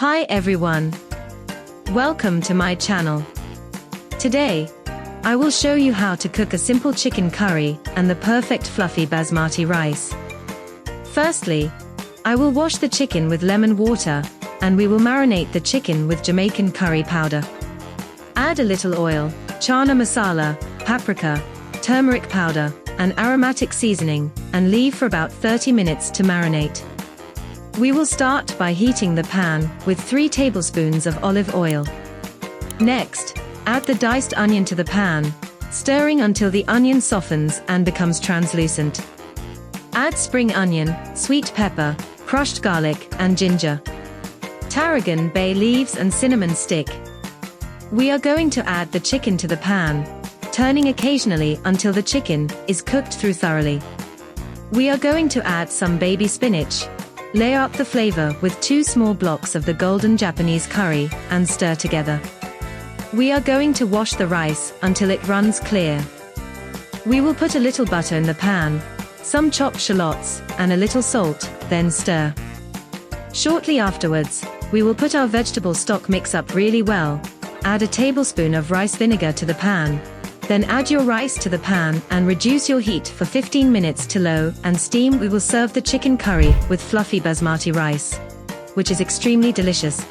Hi everyone. Welcome to my channel. Today, I will show you how to cook a simple chicken curry and the perfect fluffy basmati rice. Firstly, I will wash the chicken with lemon water, and we will marinate the chicken with Jamaican curry powder. Add a little oil, chana masala, paprika, turmeric powder, and aromatic seasoning, and leave for about 30 minutes to marinate. We will start by heating the pan with 3 tablespoons of olive oil. Next, add the diced onion to the pan, stirring until the onion softens and becomes translucent. Add spring onion, sweet pepper, crushed garlic, and ginger. Tarragon, bay leaves, and cinnamon stick. We are going to add the chicken to the pan, turning occasionally until the chicken is cooked through thoroughly. We are going to add some baby spinach. Layer up the flavor with 2 small blocks of the golden Japanese curry, and stir together. We are going to wash the rice until it runs clear. We will put a little butter in the pan, some chopped shallots, and a little salt, then stir. Shortly afterwards, we will put our vegetable stock mix up really well. Add a tablespoon of rice vinegar to the pan. Then add your rice to the pan and reduce your heat for 15 minutes to low and steam. We will serve the chicken curry with fluffy basmati rice, which is extremely delicious.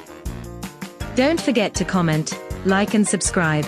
Don't forget to comment, like and subscribe.